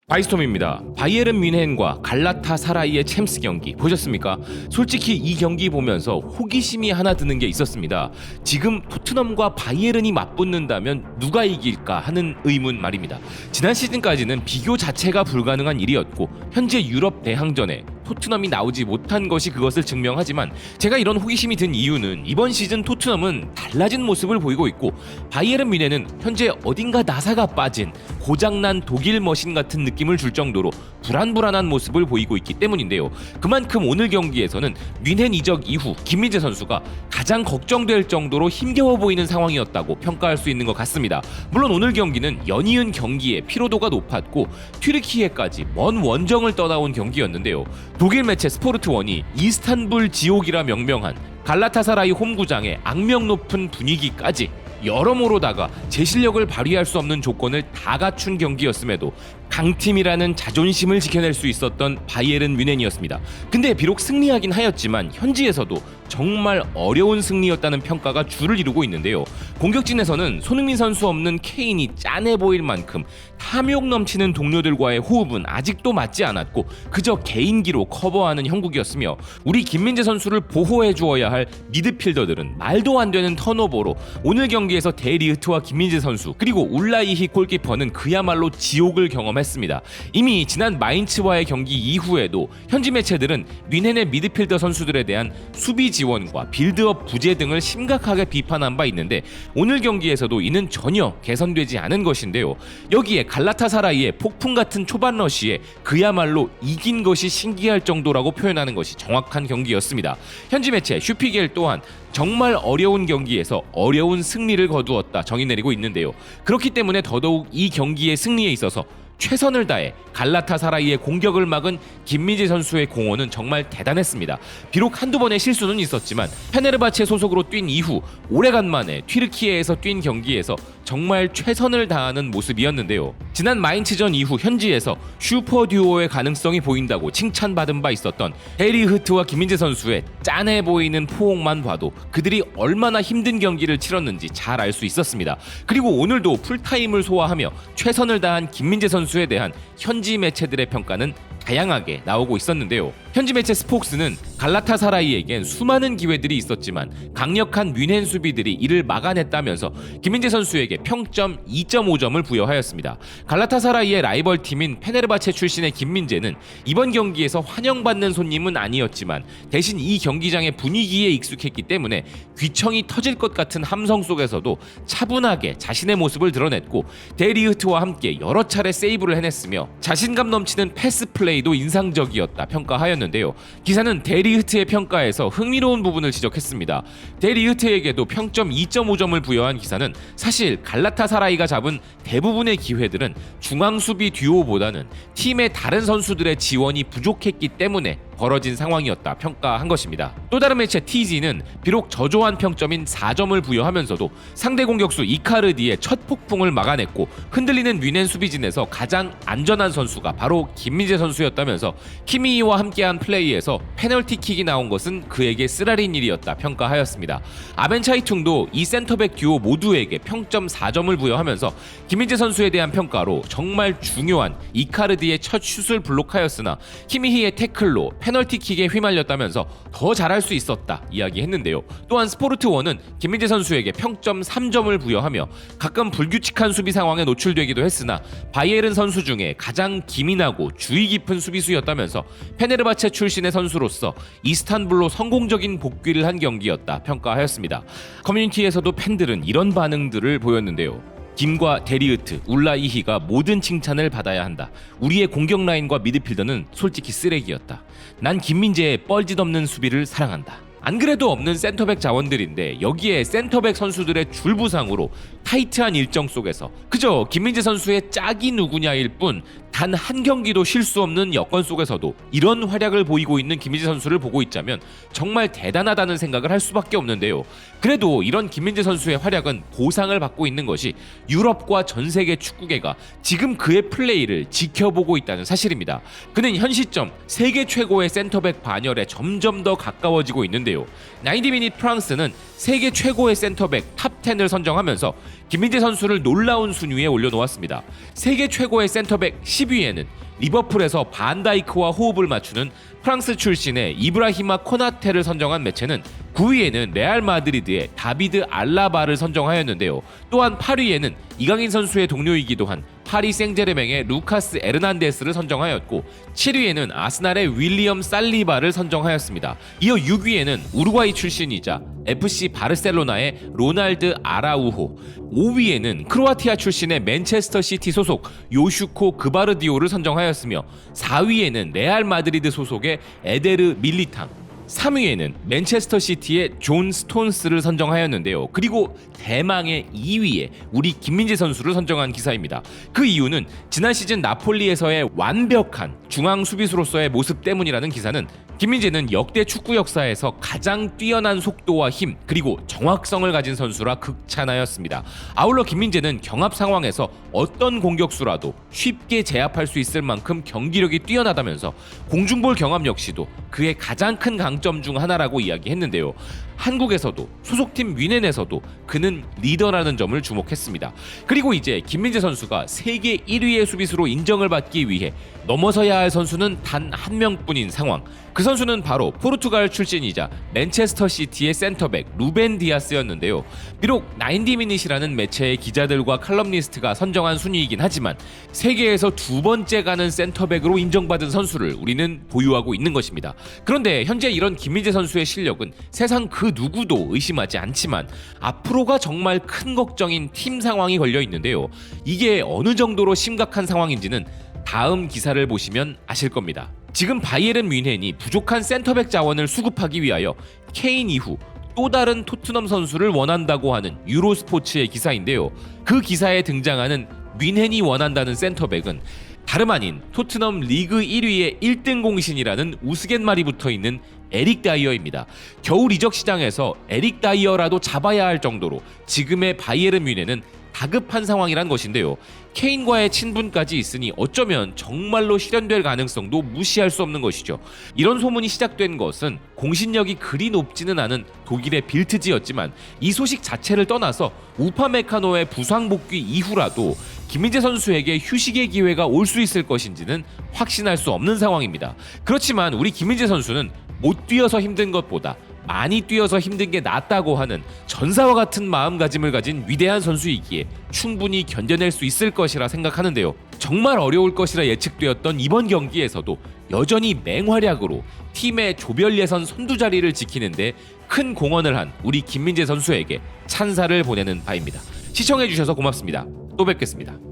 바이스톰입니다. 바이에른 뮌헨과 갈라타사라이의 챔스 경기 보셨습니까? 솔직히 이 경기 보면서 호기심이 하나 드는 게 있었습니다. 지금 토트넘과 바이에른이 맞붙는다면 누가 이길까 하는 의문 말입니다. 지난 시즌까지는 비교 자체가 불가능한 일이었고 현재 유럽 대항전에 토트넘이 나오지 못한 것이 그것을 증명하지만 제가 이런 호기심이 든 이유는 이번 시즌 토트넘은 달라진 모습을 보이고 있고 바이에른 뮌헨은 현재 어딘가 나사가 빠진 고장난 독일 머신 같은 느낌을 줄 정도로 불안불안한 모습을 보이고 있기 때문인데요. 그만큼 오늘 경기에서는 뮌헨 이적 이후 김민재 선수가 가장 걱정될 정도로 힘겨워 보이는 상황이었다고 평가할 수 있는 것 같습니다. 물론 오늘 경기는 연이은 경기에 피로도가 높았고 튀르키예까지 먼 원정을 떠나온 경기였는데요. 독일 매체 스포르트1이 이스탄불 지옥이라 명명한 갈라타사라이 홈구장의 악명 높은 분위기까지 여러모로다가 제 실력을 발휘할 수 없는 조건을 다 갖춘 경기였음에도 강팀이라는 자존심을 지켜낼 수 있었던 바이에른 뮌헨이었습니다. 근데 비록 승리하긴 하였지만 현지에서도 정말 어려운 승리였다는 평가가 줄을 이루고 있는데요. 공격진에서는 손흥민 선수 없는 케인이 짠해 보일 만큼 탐욕 넘치는 동료들과의 호흡은 아직도 맞지 않았고 그저 개인기로 커버하는 형국이었으며 우리 김민재 선수를 보호해 주어야 할 미드필더들은 말도 안 되는 턴오버로 오늘 경기에서 데리흐트와 김민재 선수 그리고 울라이히 골키퍼는 그야말로 지옥을 경험했습니다. 이미 지난 마인츠와의 경기 이후에도 현지 매체들은 뮌헨의 미드필더 선수들에 대한 수비 지원과 빌드업 부재 등을 심각하게 비판한 바 있는데 오늘 경기에서도 이는 전혀 개선되지 않은 것인데요. 여기에 갈라타사라이의 폭풍 같은 초반 러시에 그야말로 이긴 것이 신기할 정도라고 표현하는 것이 정확한 경기였습니다. 현지 매체 슈피겔 또한 정말 어려운 경기에서 어려운 승리를 거두었다 정의 내리고 있는데요. 그렇기 때문에 더더욱 이 경기의 승리에 있어서 최선을 다해 갈라타사라이의 공격을 막은 김민재 선수의 공헌은 정말 대단했습니다. 비록 한두 번의 실수는 있었지만 페네르바체 소속으로 뛴 이후 오래간만에 튀르키예에서 뛴 경기에서 정말 최선을 다하는 모습이었는데요. 지난 마인츠전 이후 현지에서 슈퍼 듀오의 가능성이 보인다고 칭찬받은 바 있었던 데리흐트와 김민재 선수의 짠해 보이는 포옹만 봐도 그들이 얼마나 힘든 경기를 치렀는지 잘 알 수 있었습니다. 그리고 오늘도 풀타임을 소화하며 최선을 다한 김민재 선수에 대한 현지 매체들의 평가는 다양하게 나오고 있었는데요. 현지 매체 스폭스는 갈라타사라이에겐 수많은 기회들이 있었지만 강력한 뮌헨 수비들이 이를 막아냈다면서 김민재 선수에게 평점 2.5점을 부여하였습니다. 갈라타사라이의 라이벌 팀인 페네르바체 출신의 김민재는 이번 경기에서 환영받는 손님은 아니었지만 대신 이 경기장의 분위기에 익숙했기 때문에 귀청이 터질 것 같은 함성 속에서도 차분하게 자신의 모습을 드러냈고 데리흐트와 함께 여러 차례 세이브를 해냈으며 자신감 넘치는 패스 플레이도 인상적이었다 평가하였는데요. 기사는 데리흐트의 평가에서 흥미로운 부분을 지적했습니다. 데리흐트에게도 평점 2.5점을 부여한 기사는 사실 갈라타사라이가 잡은 대부분의 기회들은 중앙수비 듀오보다는 팀의 다른 선수들의 지원이 부족했기 때문에 벌어진 상황이었다 평가한 것입니다. 또 다른 매체 TG는 비록 저조한 평점인 4점을 부여하면서도 상대 공격수 이카르디의 첫 폭풍을 막아냈고 흔들리는 뮌헨 수비진에서 가장 안전한 선수가 바로 김민재 선수였다면서 키미히와 함께한 플레이에서 페널티킥이 나온 것은 그에게 쓰라린 일이었다 평가하였습니다. 아벤차이퉁도 이 센터백 듀오 모두에게 평점 4점을 부여하면서 김민재 선수에 대한 평가로 정말 중요한 이카르디의 첫 슛을 블록하였으나 키미히의 태클로 페널티킥에 휘말렸다면서 더 잘할 수 있었다 이야기했는데요. 또한 스포르트1은 김민재 선수에게 평점 3점을 부여하며 가끔 불규칙한 수비 상황에 노출되기도 했으나 바이에른 선수 중에 가장 기민하고 주의 깊은 수비수였다면서 페네르바체 출신의 선수로서 이스탄불로 성공적인 복귀를 한 경기였다 평가하였습니다. 커뮤니티에서도 팬들은 이런 반응들을 보였는데요. 김과 데리흐트, 울라이히가 모든 칭찬을 받아야 한다. 우리의 공격 라인과 미드필더는 솔직히 쓰레기였다. 난 김민재의 뻘짓없는 수비를 사랑한다. 안 그래도 없는 센터백 자원들인데 여기에 센터백 선수들의 줄부상으로 타이트한 일정 속에서 그저 김민재 선수의 짝이 누구냐일 뿐 단 한 경기도 쉴 수 없는 여건 속에서도 이런 활약을 보이고 있는 김민재 선수를 보고 있자면 정말 대단하다는 생각을 할 수밖에 없는데요. 그래도 이런 김민재 선수의 활약은 보상을 받고 있는 것이 유럽과 전 세계 축구계가 지금 그의 플레이를 지켜보고 있다는 사실입니다. 그는 현 시점 세계 최고의 센터백 반열에 점점 더 가까워지고 있는데요. 90미닛 프랑스는 세계 최고의 센터백 탑10을 선정하면서 김민재 선수를 놀라운 순위에 올려놓았습니다. 세계 최고의 센터백 10위에는 리버풀에서 반다이크와 호흡을 맞추는 프랑스 출신의 이브라히마 코나테를 선정한 매체는 9위에는 레알 마드리드의 다비드 알라바를 선정하였는데요. 또한 8위에는 이강인 선수의 동료이기도 한 파리 생제르맹의 루카스 에르난데스를 선정하였고 7위에는 아스날의 윌리엄 살리바를 선정하였습니다. 이어 6위에는 우루과이 출신이자 FC 바르셀로나의 로날드 아라우호, 5위에는 크로아티아 출신의 맨체스터 시티 소속 요슈코 그바르디오를 선정하였으며 4위에는 레알 마드리드 소속의 에데르 밀리탕, 3위에는 맨체스터 시티의 존 스톤스를 선정하였는데요. 그리고 대망의 2위에 우리 김민재 선수를 선정한 기사입니다. 그 이유는 지난 시즌 나폴리에서의 완벽한 중앙 수비수로서의 모습 때문이라는 기사는 김민재는 역대 축구 역사에서 가장 뛰어난 속도와 힘 그리고 정확성을 가진 선수라 극찬하였습니다. 아울러 김민재는 경합 상황에서 어떤 공격수라도 쉽게 제압할 수 있을 만큼 경기력이 뛰어나다면서 공중볼 경험 역시도 그의 가장 큰 강점 중 하나라고 이야기했는데요. 한국에서도 소속팀 윈헨에서도 그는 리더라는 점을 주목했습니다. 그리고 이제 김민재 선수가 세계 1위의 수비수로 인정을 받기 위해 넘어서야 할 선수는 단 한 명뿐인 상황. 그 선수는 바로 포르투갈 출신이자 맨체스터 시티의 센터백 루벤 디아스였는데요. 비록 90미닛이라는 매체의 기자들과 칼럼니스트가 선정한 순위이긴 하지만 세계에서 두 번째 가는 센터백으로 인정받은 선수를 우리는 보유하고 있는 것입니다. 그런데 현재 이런 김민재 선수의 실력은 세상 그 누구도 의심하지 않지만 앞으로가 정말 큰 걱정인 팀 상황이 걸려 있는데요. 이게 어느 정도로 심각한 상황인지는 다음 기사를 보시면 아실 겁니다. 지금 바이에른 뮌헨이 부족한 센터백 자원을 수급하기 위하여 케인 이후 또 다른 토트넘 선수를 원한다고 하는 유로스포츠의 기사인데요. 그 기사에 등장하는 뮌헨이 원한다는 센터백은 다름 아닌 토트넘 리그 1위의 1등 공신이라는 우스갯말이 붙어있는 에릭 다이어입니다. 겨울 이적 시장에서 에릭 다이어라도 잡아야 할 정도로 지금의 바이에른 뮌헨은 다급한 상황이란 것인데요. 케인과의 친분까지 있으니 어쩌면 정말로 실현될 가능성도 무시할 수 없는 것이죠. 이런 소문이 시작된 것은 공신력이 그리 높지는 않은 독일의 빌트지였지만 이 소식 자체를 떠나서 우파메카노의 부상 복귀 이후라도 김민재 선수에게 휴식의 기회가 올 수 있을 것인지는 확신할 수 없는 상황입니다. 그렇지만 우리 김민재 선수는 못 뛰어서 힘든 것보다 많이 뛰어서 힘든 게 낫다고 하는 전사와 같은 마음가짐을 가진 위대한 선수이기에 충분히 견뎌낼 수 있을 것이라 생각하는데요. 정말 어려울 것이라 예측되었던 이번 경기에서도 여전히 맹활약으로 팀의 조별 예선 선두 자리를 지키는데 큰 공헌을 한 우리 김민재 선수에게 찬사를 보내는 바입니다. 시청해주셔서 고맙습니다. 또 뵙겠습니다.